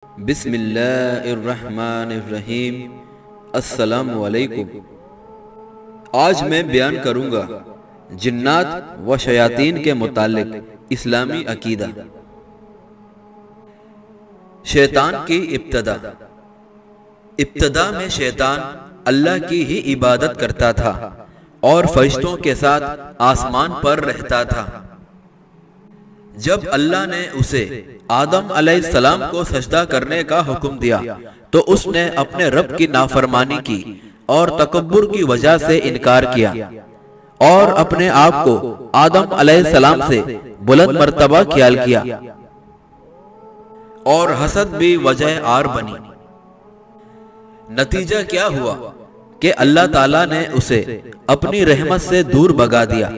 بسم اللہ الرحمن الرحیم۔ السلام علیکم۔ آج میں بیان کروں گا جنات و شیاطین کے متعلق اسلامی عقیدہ۔ شیطان کی ابتدا میں شیطان اللہ کی ہی عبادت کرتا تھا اور فرشتوں کے ساتھ آسمان پر رہتا تھا۔ جب اللہ نے اسے آدم علیہ السلام کو سجدہ کرنے کا حکم دیا تو اس نے اپنے رب کی نافرمانی کی اور تکبر کی وجہ سے انکار کیا اور اپنے آپ کو آدم علیہ السلام سے بلند مرتبہ خیال کیا اور حسد بھی وجہ آر بنی۔ نتیجہ کیا ہوا کہ اللہ تعالیٰ نے اسے اپنی رحمت سے دور بھگا دیا،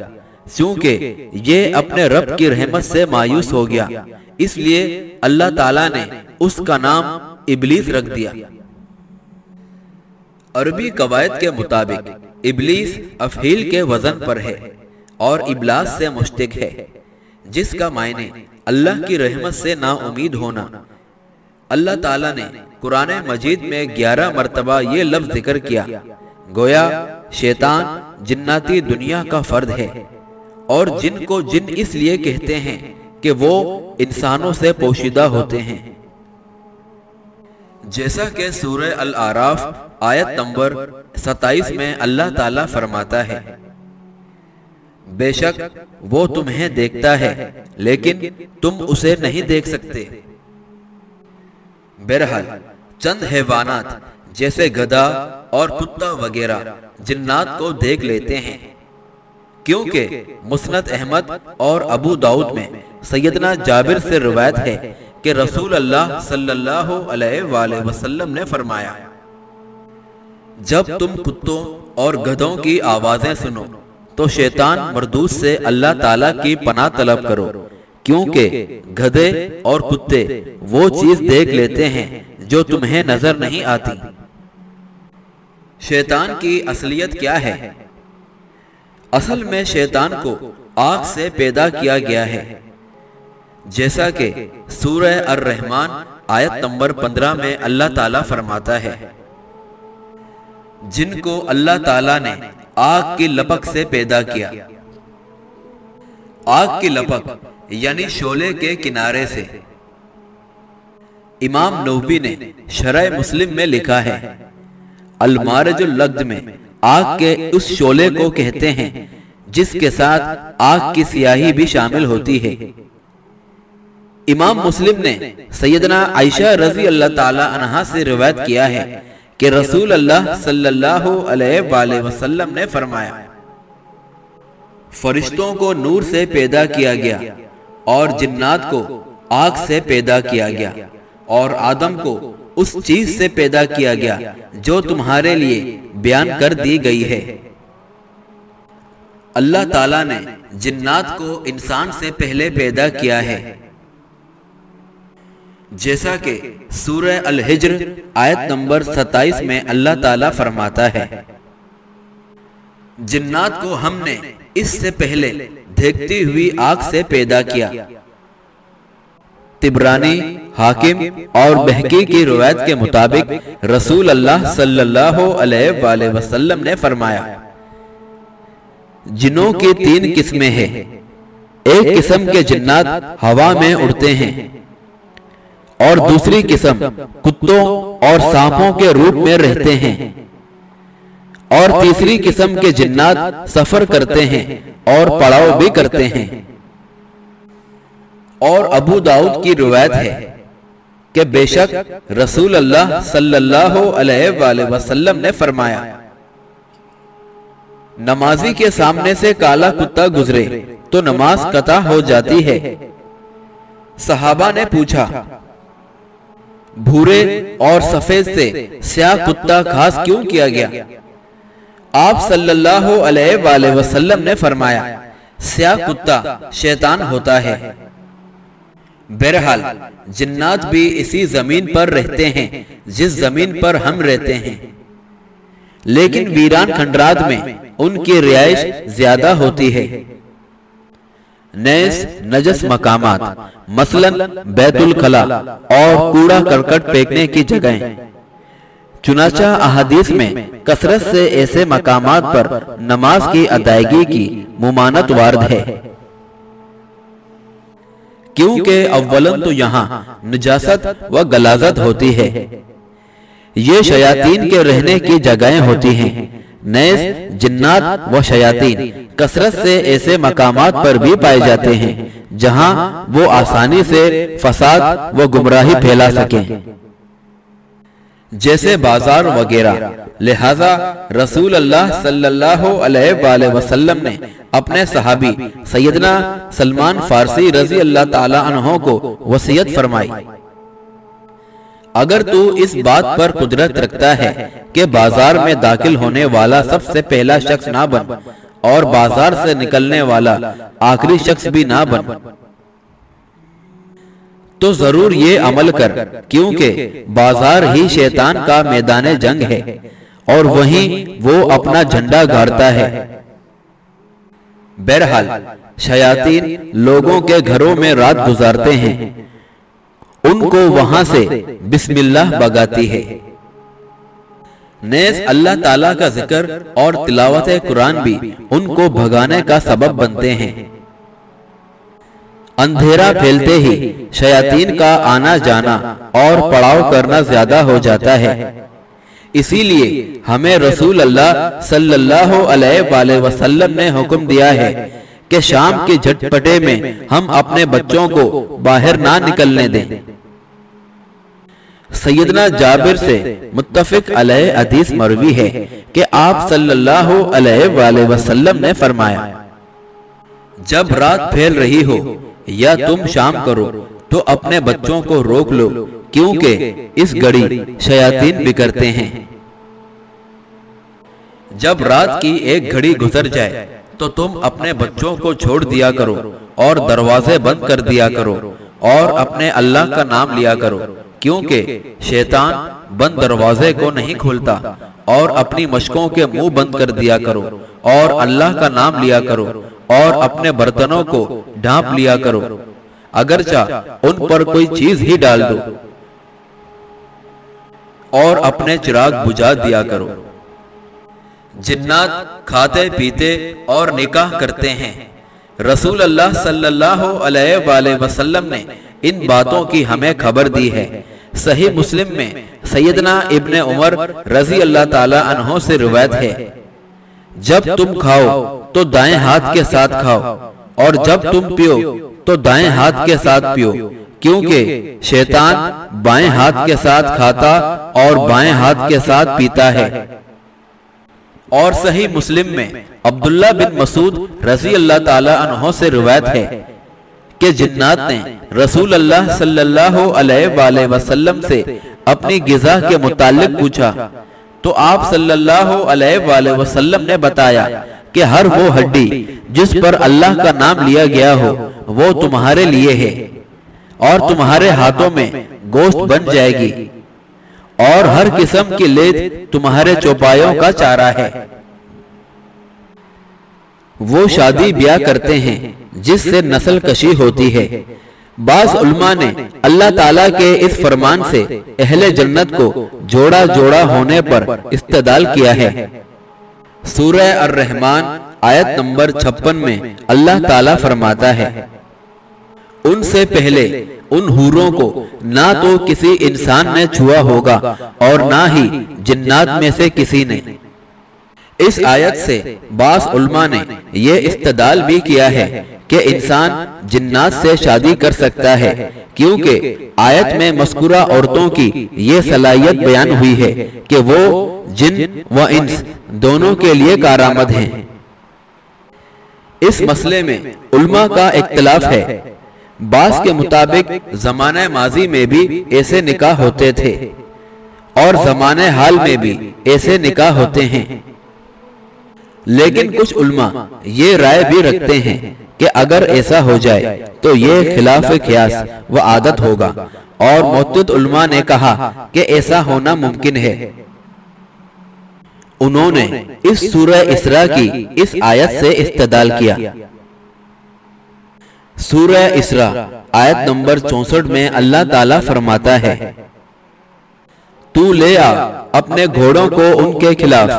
کیونکہ یہ اپنے رب کی رحمت سے مایوس ہو گیا، اس لیے اللہ تعالیٰ نے اس کا نام ابلیس رکھ دیا۔ عربی قواعد کے مطابق ابلیس افعیل کے وزن پر ہے اور ابلاس سے مشتق ہے، جس کا معنی اللہ کی رحمت سے نا امید ہونا۔ اللہ تعالیٰ نے قرآن مجید میں 11 مرتبہ یہ لفظ ذکر کیا، گویا شیطان جناتی دنیا کا فرد ہے، اور جن کو جن اس لیے کہتے ہیں کہ وہ انسانوں سے پوشیدہ ہوتے ہیں، جیسا کہ سورہ الاعراف آیت نمبر 27 میں اللہ تعالیٰ فرماتا ہے، بے شک وہ تمہیں دیکھتا ہے لیکن تم اسے نہیں دیکھ سکتے۔ بہرحال چند حیوانات جیسے گدھا اور کتا وغیرہ جنات کو دیکھ لیتے ہیں، کیونکہ مسند احمد اور ابو داؤد میں سیدنا جابر سے روایت ہے کہ رسول اللہ صلی اللہ علیہ وآلہ وسلم نے فرمایا، جب تم کتوں اور گدھوں کی آوازیں سنو تو شیطان مردود سے اللہ تعالیٰ کی پناہ طلب کرو، کیونکہ گدھے اور کتے وہ چیز دیکھ لیتے ہیں جو تمہیں نظر نہیں آتی۔ شیطان کی اصلیت کیا ہے؟ اصل میں شیطان کو آگ سے پیدا کیا گیا ہے، جیسا کہ سورہ الرحمن آیت نمبر 15 میں اللہ تعالیٰ فرماتا ہے، جن کو اللہ تعالیٰ نے آگ کی لپک سے پیدا کیا۔ آگ کی لپک یعنی شعلے کے کنارے سے۔ امام نووی نے شرح مسلم میں لکھا ہے، المارج اللغد میں آگ کے اس شعلے کو کہتے ہیں جس کے ساتھ آگ کی سیاہی بھی شامل ہوتی ہے۔ امام مسلم نے سیدنا عائشہ رضی اللہ تعالی عنہا سے روایت کیا ہے کہ رسول اللہ صلی اللہ علیہ وآلہ وسلم نے فرمایا، فرشتوں کو نور سے پیدا کیا گیا اور جنات کو آگ سے پیدا کیا گیا، اور آدم کو اس چیز سے پیدا کیا گیا جو تمہارے لیے بیان کر دی گئی ہے۔ اللہ تعالیٰ نے جنات کو انسان سے پہلے پیدا کیا ہے، جیسا کہ سورہ الحجر آیت نمبر 27 میں اللہ تعالیٰ فرماتا ہے، جنات کو ہم نے اس سے پہلے دھیکتی ہوئی آگ سے پیدا کیا۔ طبرانی، حاکم اور بہقی کی روایت کے مطابق رسول اللہ صلی اللہ علیہ وآلہ وسلم نے فرمایا، جنوں کی 3 قسمیں ہیں، ایک قسم کے جنات ہوا میں اڑتے ہیں، اور دوسری قسم کتوں اور سانپوں کے روپ میں رہتے ہیں، اور تیسری قسم کے جنات سفر کرتے ہیں اور پڑاؤ بھی کرتے ہیں۔ اور ابو داؤد کی روایت ہے کہ بے شک رسول اللہ صلی اللہ علیہ وآلہ وسلم نے فرمایا، نمازی کے سامنے سے کالا کتا گزرے تو نماز قطع ہو جاتی ہے۔ صحابہ نے پوچھا، بھورے اور سفید سے سیاہ کتا خاص کیوں کیا گیا؟ آپ صلی اللہ علیہ وآلہ وسلم نے فرمایا، سیاہ کتا شیطان ہوتا ہے۔ بہرحال جنات بھی اسی زمین پر رہتے ہیں جس زمین پر ہم رہتے ہیں، لیکن ویران کھنڈرات میں ان کی رہائش زیادہ ہوتی ہے۔ نیز نجس مقامات مثلاً بیت الخلا اور کوڑا کرکٹ پھینکنے کی جگہیں۔ چنانچہ احادیث میں کثرت سے ایسے مقامات پر نماز کی ادائیگی کی ممانعت وارد ہے، کیونکہ اولاً تو یہاں نجاست و غلاظت ہوتی ہے، یہ شیاطین کے رہنے کی جگہیں ہوتی ہیں، نیز جنات و شیاطین کثرت سے ایسے مقامات پر بھی پائے جاتے ہیں جہاں وہ آسانی سے فساد و گمراہی پھیلا سکیں، جیسے بازار وغیرہ۔ لہذا رسول اللہ صلی اللہ علیہ وآلہ وسلم نے اپنے صحابی سیدنا سلمان فارسی رضی اللہ تعالی عنہ کو وصیت فرمائی، اگر تو اس بات پر قدرت رکھتا ہے کہ بازار میں داخل ہونے والا سب سے پہلا شخص نہ بن اور بازار سے نکلنے والا آخری شخص بھی نہ بن، تو ضرور یہ عمل کر، کیونکہ بازار ہی شیطان کا میدان جنگ ہے اور وہیں وہ اپنا جھنڈا گاڑتا ہے۔ بہرحال شیاطین لوگوں کے گھروں میں رات گزارتے ہیں، ان کو وہاں سے بسم اللہ بگاتی ہے۔ نیز اللہ تعالیٰ کا ذکر اور تلاوت قرآن بھی ان کو بھگانے کا سبب بنتے ہیں۔ اندھیرا پھیلتے ہی شیاطین کا آنا جانا اور پڑاؤ کرنا زیادہ ہو جاتا ہے، اسی لیے ہمیں رسول اللہ صلی اللہ علیہ وآلہ وسلم نے حکم دیا ہے کہ شام کے جھٹپٹے میں ہم اپنے بچوں کو باہر نہ نکلنے دیں۔ سیدنا جابر سے متفق علیہ حدیث مروی ہے کہ آپ صلی اللہ علیہ وآلہ وسلم نے فرمایا، جب رات پھیل رہی ہو یا تم شام کرو تو اپنے بچوں کو روک لو، کیونکہ اس گھڑی شیاطین بکھرتے ہیں۔ جب رات کی ایک گھڑی گزر جائے تو تم اپنے بچوں کو چھوڑ دیا کرو اور دروازے بند کر دیا کرو اور اپنے اللہ کا نام لیا کرو، کیونکہ شیطان بند دروازے کو نہیں کھولتا، اور اپنی مشکوں کے منہ بند کر دیا کرو اور اللہ کا نام لیا کرو اور اپنے برتنوں کو ڈھانپ لیا کرو، اگرچہ ان پر کوئی چیز ہی ڈال دو، اور اپنے چراغ بجھا دیا کرو۔ جنات کھاتے پیتے اور نکاح کرتے ہیں۔ رسول اللہ صلی اللہ علیہ وآلہ وسلم نے ان باتوں کی ہمیں خبر دی ہے۔ صحیح مسلم میں سیدنا ابن عمر رضی اللہ تعالی عنہ سے روایت ہے، جب تم کھاؤ تو دائیں ہاتھ کے ساتھ کھاؤ، اور جب تم پیو تو دائیں ہاتھ کے ساتھ پیو، کیونکہ شیطان بائیں ہاتھ کے ساتھ کھاتا اور بائیں ہاتھ کے ساتھ پیتا ہے۔ اور صحیح مسلم میں عبداللہ بن مسعود رضی اللہ تعالی عنہ سے روایت ہے کہ جنات نے رسول اللہ صلی اللہ علیہ وآلہ وسلم سے اپنی غذا کے متعلق پوچھا تو آپ صلی اللہ علیہ وآلہ وسلم نے بتایا کہ ہر وہ ہڈی جس پر اللہ کا نام لیا گیا ہو وہ تمہارے لیے ہے، اور تمہارے ہاتھوں میں گوشت بن جائے گی، اور ہر قسم کی لید تمہارے چوپایوں کا چارہ ہے۔ وہ شادی بیاہ کرتے ہیں جس سے نسل کشی ہوتی ہے۔ بعض علماء نے اللہ تعالیٰ کے اس فرمان سے اہل جنت کو جوڑا جوڑا ہونے پر استدلال کیا ہے۔ سورہ الرحمن آیت نمبر 56 میں اللہ تعالیٰ فرماتا ہے، ان سے پہلے ان حوروں کو نہ تو کسی انسان نے چھوا ہوگا اور نہ ہی جنات میں سے کسی نے۔ اس آیت سے بعض علماء نے یہ استدلال بھی کیا ہے کہ انسان جنات سے شادی کر سکتا ہے، کیونکہ آیت میں مذکورہ عورتوں کی یہ صلاحیت بیان ہوئی ہے کہ وہ جن و انس دونوں کے لیے کارآمد ہیں۔ اس مسئلے میں علماء کا اختلاف ہے۔ بعض کے مطابق زمانہ ماضی میں بھی ایسے نکاح ہوتے تھے اور زمانہ حال میں بھی ایسے نکاح ہوتے ہیں، لیکن کچھ علماء یہ رائے بھی رکھتے ہیں کہ اگر ایسا ہو جائے تو یہ خلاف قیاس و عادت ہوگا، اور معتدد علماء نے کہا کہ ایسا ہونا ممکن ہے۔ انہوں نے اس سورہ اسراء کی اس آیت سے استدلال کیا، سورہ اسراء آیت نمبر 64 میں اللہ تعالیٰ فرماتا ہے، تو لے آ اپنے گھوڑوں کو ان کے خلاف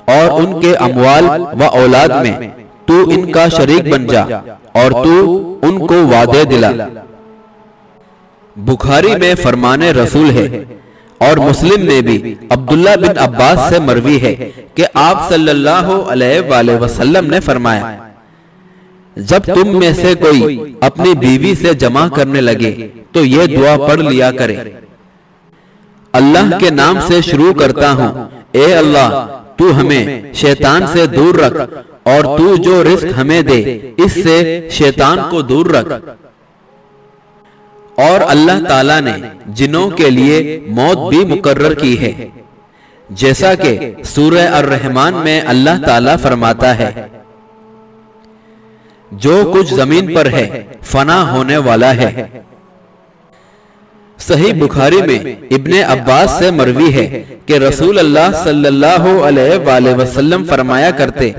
اور ان کے اموال و اولاد میں تو ان کا شریک بن جا اور تو ان کو وعدے دلا۔ بخاری میں فرمان رسول ہے اور مسلم میں بھی عبداللہ بن عباس سے مروی ہے کہ آپ صلی اللہ علیہ وآلہ وسلم نے فرمایا، جب تم میں سے کوئی اپنی بیوی سے جمع کرنے لگے تو یہ دعا پڑھ لیا کرے، اللہ کے نام سے شروع کرتا ہوں، اے اللہ تو ہمیں شیطان سے دور رکھ اور تو جو رزق ہمیں دے اس سے شیطان کو دور رکھ۔ اور اللہ تعالیٰ نے جنوں کے لیے موت بھی مقرر کی ہے، جیسا کہ سورہ الرحمن میں اللہ تعالیٰ فرماتا ہے، جو کچھ زمین پر ہے فنا ہونے والا ہے۔ صحیح بخاری میں ابن عباس سے مروی ہے کہ رسول اللہ صلی اللہ علیہ وآلہ وسلم فرمایا کرتے،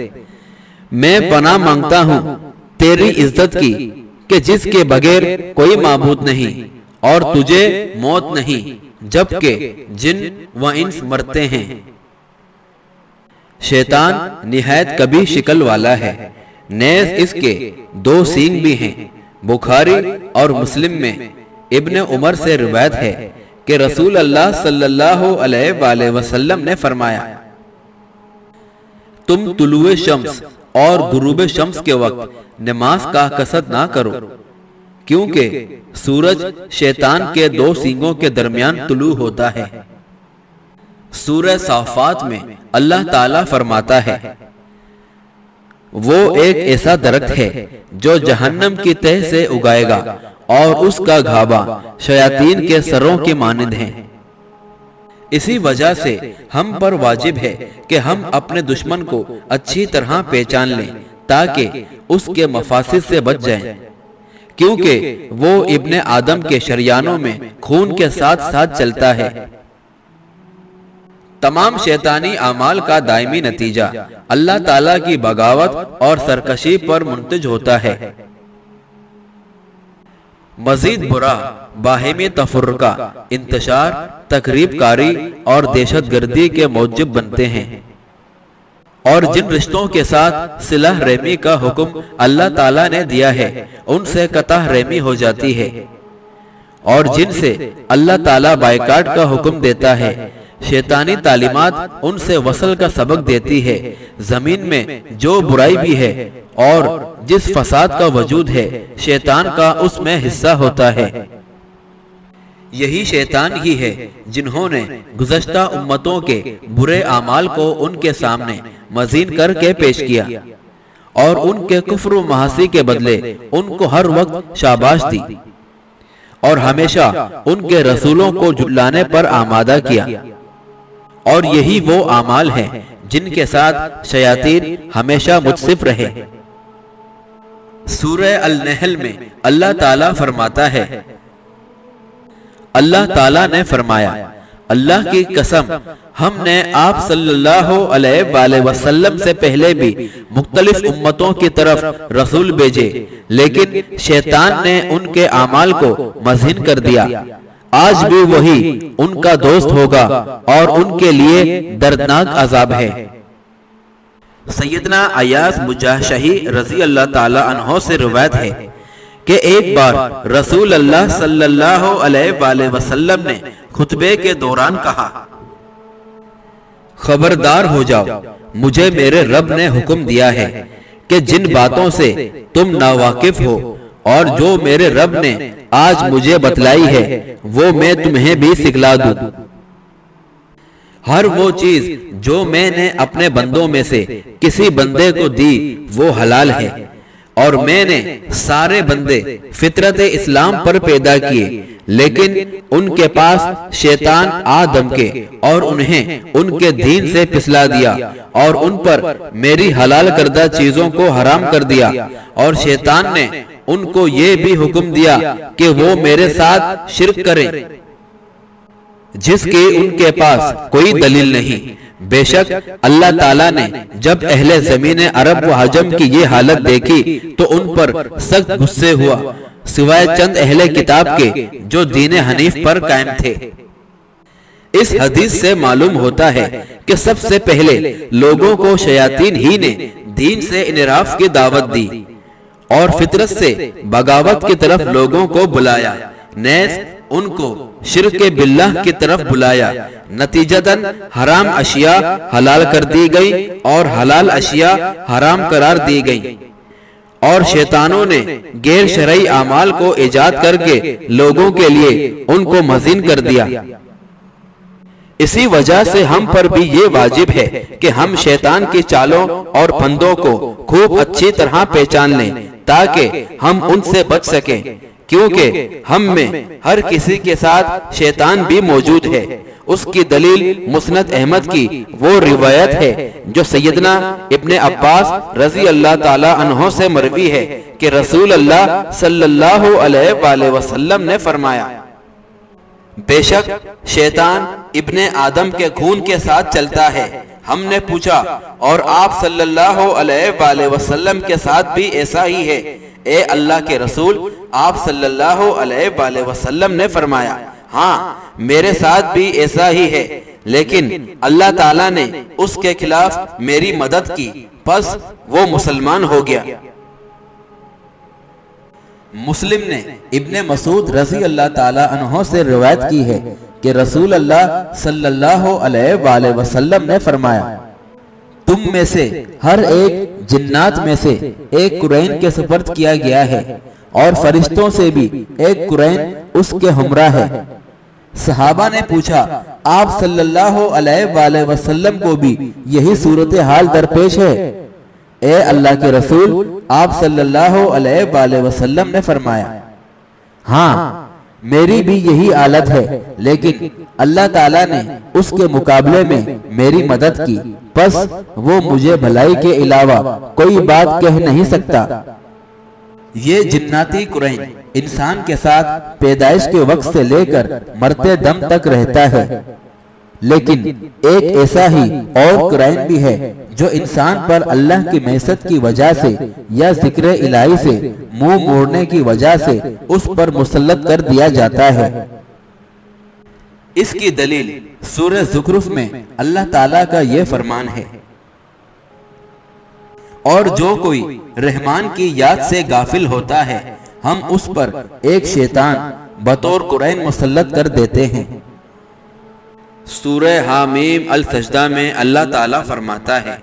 میں پناہ مانگتا ہوں تیری عزت کی کہ جس کے بغیر کوئی معبود نہیں اور تجھے موت نہیں جبکہ جن و انس مرتے ہیں۔ شیطان نہایت کبھی شکل والا ہے، نیز اس کے 2 سینگ بھی ہیں۔ بخاری اور مسلم میں ابن عمر سے روایت ہے کہ رسول اللہ صلی اللہ علیہ وآلہ وسلم نے فرمایا، تم طلوع شمس اور غروب شمس کے وقت نماز کا کثرت نہ کرو، کیونکہ سورج شیطان کے 2 سینگوں کے درمیان طلوع ہوتا ہے۔ سورہ صافات میں اللہ تعالیٰ فرماتا ہے، وہ ایک ایسا درخت ہے جو جہنم کی تہ سے اگائے گا اور اس کا گھابا شیاطین کے سروں کے مانند ہیں۔ اسی وجہ سے ہم پر واجب ہے کہ ہم اپنے دشمن کو اچھی طرح پہچان لیں تاکہ اس کے مفاسد سے بچ جائیں، کیونکہ وہ ابن آدم کے شریانوں میں خون کے ساتھ ساتھ چلتا ہے۔ تمام شیطانی اعمال کا دائمی نتیجہ اللہ تعالیٰ کی بغاوت اور سرکشی پر منتج ہوتا ہے۔ مزید برا باہمی تفرقہ، انتشار، تخریب کاری اور دہشت گردی کے موجب بنتے ہیں، اور جن رشتوں کے ساتھ صلح رحمی کا حکم اللہ تعالیٰ نے دیا ہے ان سے قطع رحمی ہو جاتی ہے، اور جن سے اللہ تعالیٰ بائیکاٹ کا حکم دیتا ہے شیطانی تعلیمات ان سے وصل کا سبق دیتی ہے۔ زمین میں جو برائی بھی ہے اور جس فساد کا وجود ہے شیطان کا اس میں حصہ ہوتا ہے۔ یہی شیطان ہی ہے جنہوں نے گزشتہ امتوں کے برے اعمال کو ان کے سامنے مزین کر کے پیش کیا اور ان کے کفر و معاصی کے بدلے ان کو ہر وقت شاباش دی اور ہمیشہ ان کے رسولوں کو جھٹلانے پر آمادہ کیا، اور یہی وہ اعمال ہیں جن کے ساتھ شیاطین ہمیشہ متصف رہے۔ سورہ النحل میں اللہ تعالیٰ فرماتا ہے، اللہ تعالیٰ نے فرمایا، اللہ کی قسم ہم نے آپ صلی اللہ علیہ وآلہ وسلم سے پہلے بھی مختلف امتوں کی طرف رسول بھیجے، لیکن شیطان نے ان کے اعمال کو مذہن کر دیا۔ آج بھی وہی ان کا دوست ہوگا اور ان کے لیے دردناک عذاب ہے۔ سیدنا عیاض مجاشعی رضی اللہ تعالی عنہ سے روایت ہے کہ ایک بار رسول اللہ صلی اللہ علیہ وآلہ وسلم نے خطبے کے دوران کہا، خبردار ہو جاؤ، مجھے میرے رب نے حکم دیا ہے کہ جن باتوں سے تم ناواقف ہو اور جو میرے رب نے آج مجھے بتلائی ہے وہ میں تمہیں بھی سکھلا دوں۔ ہر وہ چیز جو میں نے اپنے بندوں میں سے کسی بندے کو دی وہ حلال ہے، اور میں نے سارے بندے فطرت اسلام پر پیدا کیے، لیکن ان کے پاس شیطان آدم کے اور انہیں ان کے دین سے پھسلا دیا اور ان پر میری حلال کردہ چیزوں کو حرام کر دیا، اور شیطان نے ان کو یہ بھی حکم دیا کہ وہ میرے ساتھ شرک کریں جس کی ان کے پاس کوئی دلیل نہیں۔ بے شک اللہ تعالیٰ نے جب اہل زمین عرب و عجم کی یہ حالت دیکھی تو ان پر سخت غصے ہوا، سوائے چند اہل کتاب کے جو دین حنیف پر قائم تھے۔ اس حدیث سے معلوم ہوتا ہے کہ سب سے پہلے لوگوں کو شیاطین ہی نے دین سے انحراف کی دعوت دی اور فطرت سے بغاوت کی طرف لوگوں کو بلایا، نیز ان کو شرک باللہ کی طرف بلایا۔ نتیجتاً حرام اشیاء حلال کر دی گئی اور حلال اشیاء حرام قرار دی گئی، اور شیطانوں نے غیر شرعی اعمال کو ایجاد کر کے لوگوں کے لیے ان کو مزین کر دیا۔ اسی وجہ سے ہم پر بھی یہ واجب ہے کہ ہم شیطان کی چالوں اور پھندوں کو خوب اچھی طرح پہچان لیں تاکہ ہم ان سے بچ سکیں، کیونکہ ہم میں ہر کسی کے ساتھ شیطان بھی موجود ہے۔ اس کی دلیل مسند احمد کی وہ روایت ہے جو سیدنا ابن عباس رضی اللہ تعالی عنہ سے مروی ہے کہ رسول اللہ صلی اللہ علیہ وآلہ وسلم نے فرمایا، بے شک شیطان ابن آدم کے خون کے ساتھ چلتا ہے۔ ہم نے پوچھا، اور آپ صلی اللہ علیہ وآلہ وسلم کے ساتھ بھی ایسا ہی ہے؟ اے اللہ کے رسول، آپ صلی اللہ علیہ وآلہ وسلم نے فرمایا، ہاں میرے ساتھ بھی ایسا ہی ہے، لیکن اللہ تعالیٰ نے اس کے خلاف میری مدد کی، پس وہ مسلمان ہو گیا۔ مسلم نے ابن مسعود رضی اللہ تعالی عنہ سے روایت کی ہے کہ رسول اللہ صلی اللہ علیہ وآلہ وسلم نے فرمایا، تم میں سے ہر ایک جنات میں سے ایک قرین کے سپرد کیا گیا ہے، اور فرشتوں سے بھی ایک قرین اس کے ہمراہ ہے۔ صحابہ نے پوچھا، آپ صلی اللہ علیہ وآلہ وسلم کو بھی یہی صورتحال درپیش ہے؟ اے اللہ کے رسول، آپ صلی اللہ علیہ وآلہ وسلم نے فرمایا، ہاں میری بھی یہی حالت ہے، لیکن اللہ تعالیٰ نے اس کے مقابلے میں میری مدد کی، پس وہ مجھے بھلائی کے علاوہ کوئی بات کہہ نہیں سکتا۔ یہ جناتی قرین انسان کے ساتھ پیدائش کے وقت سے لے کر مرتے دم تک رہتا ہے، لیکن ایک ایسا ہی اور قرین بھی ہے جو انسان پر اللہ کی معیشت کی وجہ سے یا ذکر الہی سے منہ موڑنے کی وجہ سے اس پر مسلط کر دیا جاتا ہے۔ اس کی دلیل سورہ زخرف میں اللہ تعالیٰ کا یہ فرمان ہے، اور جو کوئی رحمان کی یاد سے غافل ہوتا ہے ہم اس پر ایک شیطان بطور قرین مسلط کر دیتے ہیں۔ سورہ حامیم السجدہ میں اللہ تعالیٰ فرماتا ہے،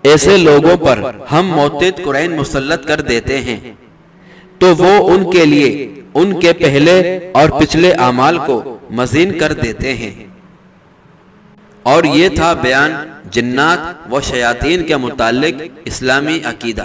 ایسے لوگوں پر ہم معتد قرین مسلط کر دیتے ہیں تو وہ ان کے لیے ان کے پہلے اور پچھلے اعمال کو مزین کر دیتے ہیں۔ اور یہ تھا بیان جنات و شیاطین کے متعلق اسلامی عقیدہ۔